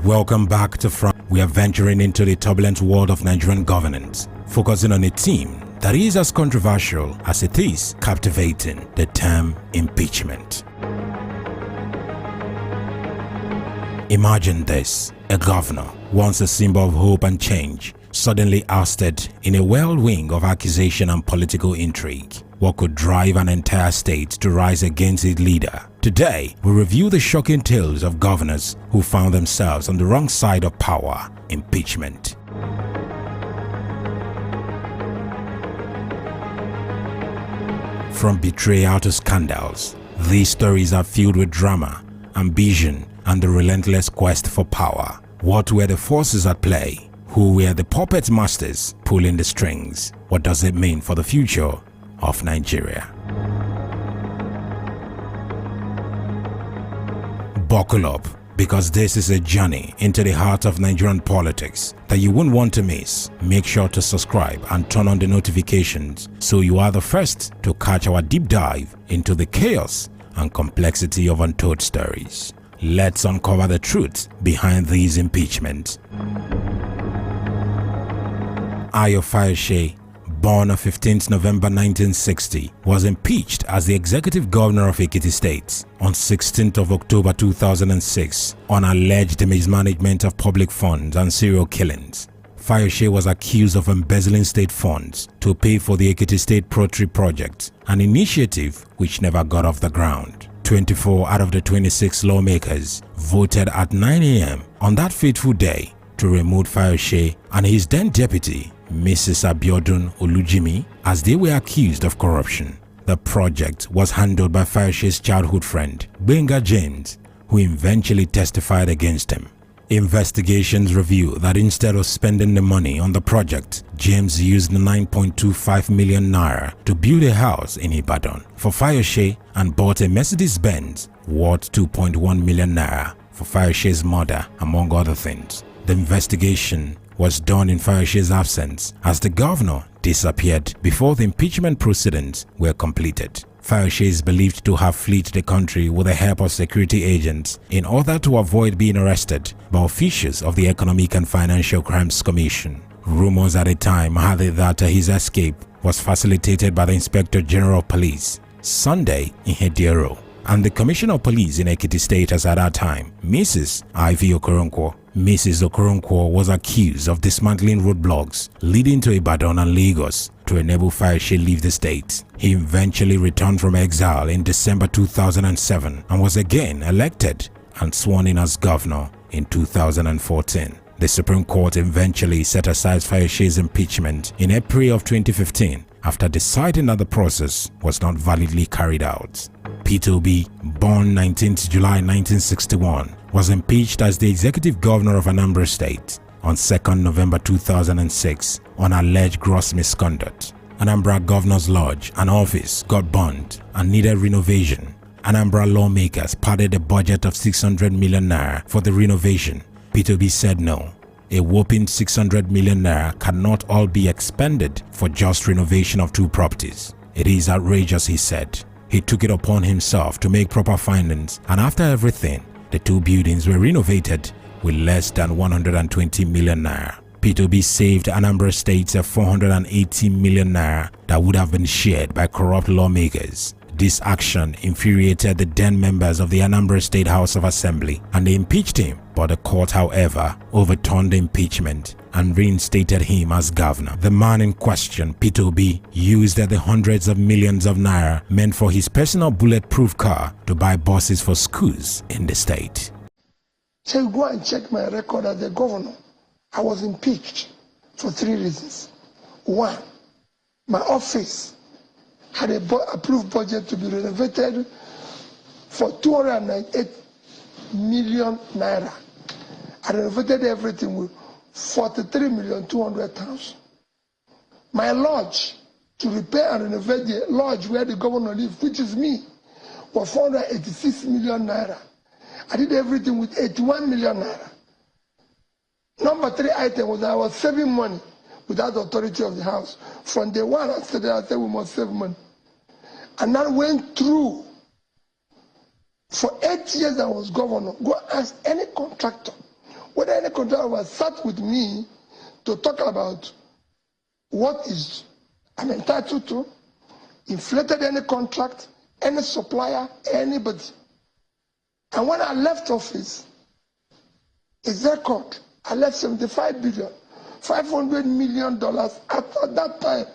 Welcome back to Front. We are venturing into the turbulent world of Nigerian governance, focusing on a theme that is as controversial as it is captivating: the term impeachment. Imagine this: a governor, once a symbol of hope and change, suddenly ousted in a whirlwind of accusation and political intrigue. What could drive an entire state to rise against its leader? Today, we review the shocking tales of governors who found themselves on the wrong side of power: impeachment. From betrayal to scandals, these stories are filled with drama, ambition, and the relentless quest for power. What were the forces at play? Who were the puppet masters pulling the strings? What does it mean for the future of Nigeria? Buckle up, because this is a journey into the heart of Nigerian politics that you won't want to miss. Make sure to subscribe and turn on the notifications so you are the first to catch our deep dive into the chaos and complexity of untold stories. Let's uncover the truth behind these impeachments. Ayo Fayose, born on 15th November 1960, was impeached as the executive governor of Ekiti State on 16th of October 2006 on alleged mismanagement of public funds and serial killings. Fayose was accused of embezzling state funds to pay for the Ekiti State Poultry Project, an initiative which never got off the ground. 24 out of the 26 lawmakers voted at 9 a.m. on that fateful day to remove Fayose and his then deputy, Mrs. Abiodun Olujimi, as they were accused of corruption. The project was handled by Fayose's childhood friend, Benga James, who eventually testified against him. Investigations reveal that instead of spending the money on the project, James used 9.25 million naira to build a house in Ibadan for Fayose and bought a Mercedes-Benz worth 2.1 million naira for Fayose's mother, among other things. The investigation was done in Fayose's absence as the governor disappeared before the impeachment proceedings were completed. Fayose is believed to have fled the country with the help of security agents in order to avoid being arrested by officials of the Economic and Financial Crimes Commission. Rumors at the time had it that his escape was facilitated by the Inspector General of Police, Sunday Ihedero, and the Commissioner of Police in Ekiti State as at that time, Mrs. Ivy Okoronkwo. Mrs. Okoronkwo was accused of dismantling roadblocks leading to Ibadan and Lagos to enable Fayose leave the state. He eventually returned from exile in December 2007 and was again elected and sworn in as governor in 2014. The Supreme Court eventually set aside Fayose's impeachment in April of 2015 after deciding that the process was not validly carried out. Peter Obi, born 19th July 1961, was impeached as the executive governor of Anambra State on 2nd November 2006 on alleged gross misconduct. Anambra Governor's Lodge and office got burned and needed renovation. Anambra lawmakers padded a budget of 600 million naira for the renovation. Peter Obi said no. A whopping 600 million naira cannot all be expended for just renovation of two properties. It is outrageous, he said. He took it upon himself to make proper findings, and after everything, the two buildings were renovated with less than 120 million naira. Peter Obi saved Anambra State a 480 million naira that would have been shared by corrupt lawmakers. This action infuriated the then members of the Anambra State House of Assembly, and they impeached him, but the court, however, overturned the impeachment and reinstated him as governor. The man in question, Peter Obi, used the hundreds of millions of naira meant for his personal bulletproof car to buy buses for schools in the state. So you go and check my record as the governor. I was impeached for 3 reasons. 1, my office had a approved budget to be renovated for 298 million naira. I renovated everything with 43,200,000. My lodge, to repair and renovate the lodge where the governor lives, which is me, was 486 million naira. I did everything with 81 million naira. Number 3 item was that I was saving money without the authority of the house. From day one, I said we must save money. And that went through. For 8 years I was governor. Go ask any contractor whether any contractor was sat with me to talk about what is I'm entitled to, inflated any contract, any supplier, anybody. And when I left office, it's record. I left $75 billion, $500 million at that time.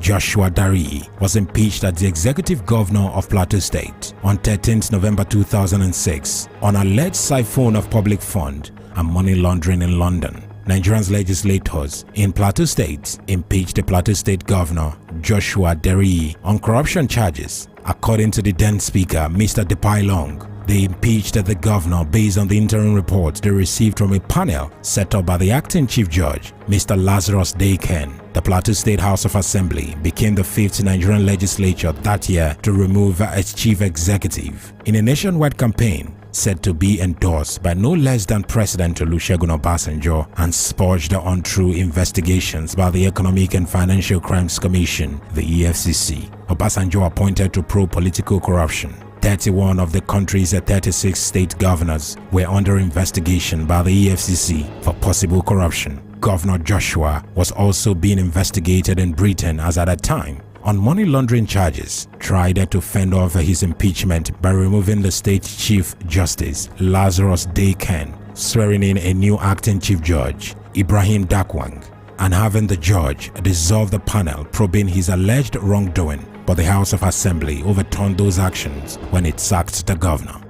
Joshua Darii was impeached as the executive governor of Plateau State on 13th November 2006 on alleged siphon of public fund and money laundering in London. Nigerian legislators in Plateau State impeached the Plateau State Governor Joshua Darii on corruption charges. According to the then Speaker, Mr. Depailong, they impeached the governor based on the interim report they received from a panel set up by the acting Chief Judge, Mr. Lazarus Dayken. The Plateau State House of Assembly became the 5th Nigerian legislature that year to remove its chief executive in a nationwide campaign said to be endorsed by no less than President Olusegun Obasanjo and spurged the untrue investigations by the Economic and Financial Crimes Commission, the EFCC. Obasanjo appointed to probe political corruption. 31 of the country's 36 state governors were under investigation by the EFCC for possible corruption. Governor Joshua was also being investigated in Britain as at that time on money laundering charges, tried to fend off his impeachment by removing the state Chief Justice Lazarus Dayken, swearing in a new acting Chief Judge, Ibrahim Dakwang, and having the judge dissolve the panel probing his alleged wrongdoing, but the House of Assembly overturned those actions when it sacked the governor.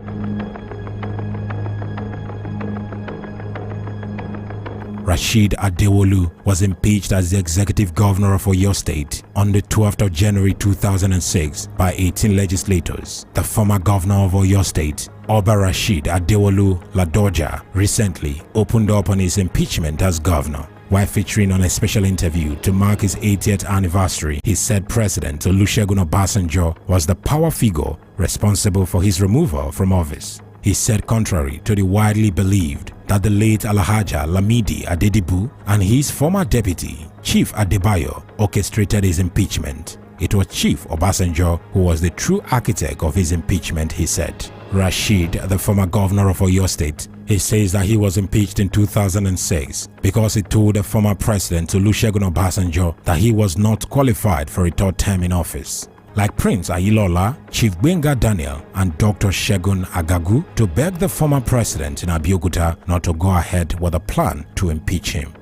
Rasheed Adewolu was impeached as the executive governor of Oyo State on the 12th of January 2006 by 18 legislators. The former governor of Oyo State, Oba Rasheed Adewolu Ladoja, recently opened up on his impeachment as governor. While featuring on a special interview to mark his 80th anniversary, he said President Olusegun Obasanjo was the power figure responsible for his removal from office. He said contrary to the widely believed that the late Alhaja Lamidi Adedibu and his former deputy, Chief Adebayo, orchestrated his impeachment. It was Chief Obasanjo who was the true architect of his impeachment, he said. Rasheed, the former governor of Oyo State, he says that he was impeached in 2006 because he told the former president Olusegun Obasanjo that he was not qualified for a third term in office. Like Prince Ayilola, Chief Gbenga Daniel, and Dr. Segun Agagu to beg the former president in Abeokuta not to go ahead with a plan to impeach him.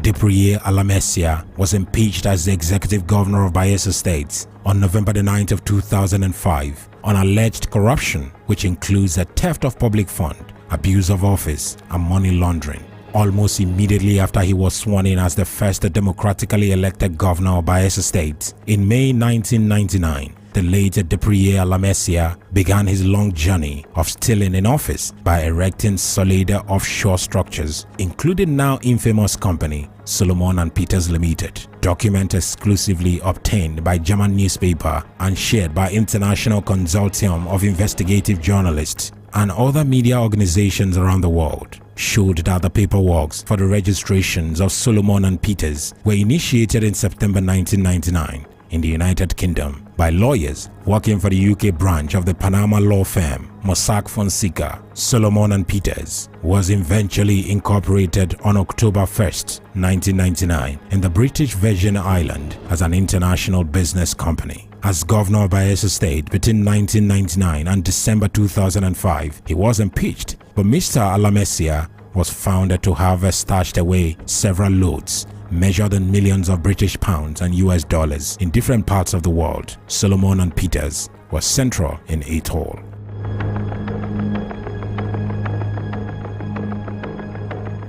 Depriye Alamesia was impeached as the executive governor of Bayelsa State on November 9th of 2005 on alleged corruption, which includes the theft of public fund, abuse of office, and money laundering. Almost immediately after he was sworn in as the first democratically elected governor of Bayelsa State in May 1999, the late Depriye Alamesia began his long journey of stealing in office by erecting solid offshore structures, including now infamous company Solomon and Peters Limited. Document exclusively obtained by German newspaper and shared by International Consortium of Investigative Journalists and other media organizations around the world showed that the paperwork for the registrations of Solomon and Peters were initiated in September 1999 in the United Kingdom by lawyers working for the UK branch of the Panama law firm Mossack Fonseca. Solomon and Peters was eventually incorporated on October 1st, 1999 in the British Virgin Islands as an international business company. As governor of Bayelsa State between 1999 and December 2005, he was impeached, but Mr. Alamesia was found to have stashed away several loads measured in millions of British pounds and US dollars in different parts of the world. Solomon and Peters was central in it all.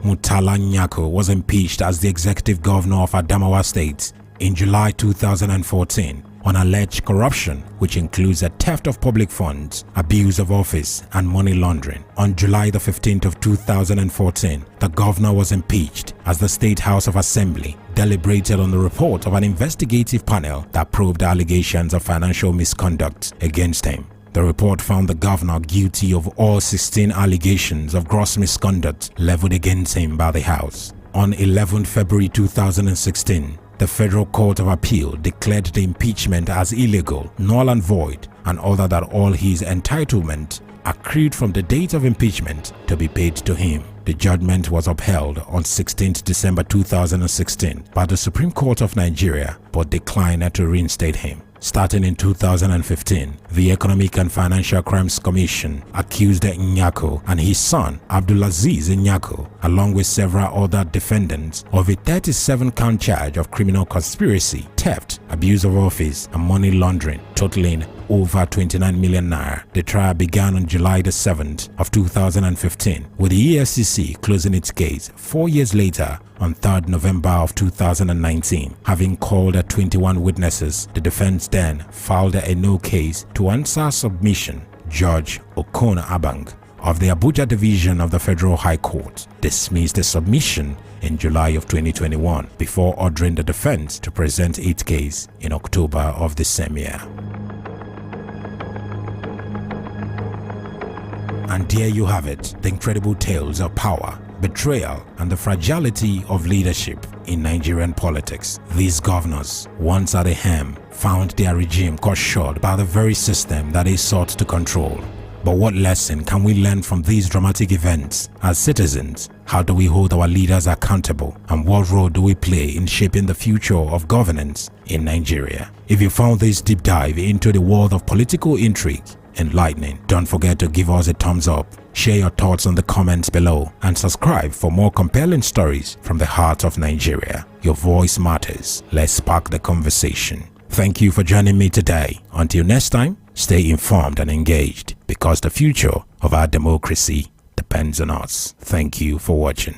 Murtala Nyako was impeached as the executive governor of Adamawa State in July 2014 on alleged corruption, which includes the theft of public funds, abuse of office, and money laundering. On July the 15th of 2014, the governor was impeached as the State House of Assembly deliberated on the report of an investigative panel that probed allegations of financial misconduct against him. The report found the governor guilty of all 16 allegations of gross misconduct leveled against him by the House. On 11 February 2016, the Federal Court of Appeal declared the impeachment as illegal, null and void, and ordered that all his entitlement accrued from the date of impeachment to be paid to him. The judgment was upheld on 16 December 2016 by the Supreme Court of Nigeria, but declined to reinstate him. Starting in 2015, the Economic and Financial Crimes Commission accused Nyako and his son Abdulaziz Nyako, along with several other defendants, of a 37-count charge of criminal conspiracy, theft, abuse of office, and money laundering, totaling over 29 million naira. The trial began on July the 7th of 2015, with the EFCC closing its case 4 years later on 3rd November of 2019. Having called 21 witnesses, the defense then filed a no case to answer submission. Judge Okon Abang of the Abuja Division of the Federal High Court dismissed the submission in July of 2021 before ordering the defense to present its case in October of the same year. And there you have it, the incredible tales of power, betrayal, and the fragility of leadership in Nigerian politics. These governors, once at the helm, found their regime cut short by the very system that they sought to control. But what lesson can we learn from these dramatic events as citizens? How do we hold our leaders accountable? And what role do we play in shaping the future of governance in Nigeria? If you found this deep dive into the world of political intrigue enlightening, don't forget to give us a thumbs up, share your thoughts in the comments below, and subscribe for more compelling stories from the heart of Nigeria. Your voice matters. Let's spark the conversation. Thank you for joining me today. Until next time, stay informed and engaged, because the future of our democracy depends on us. Thank you for watching.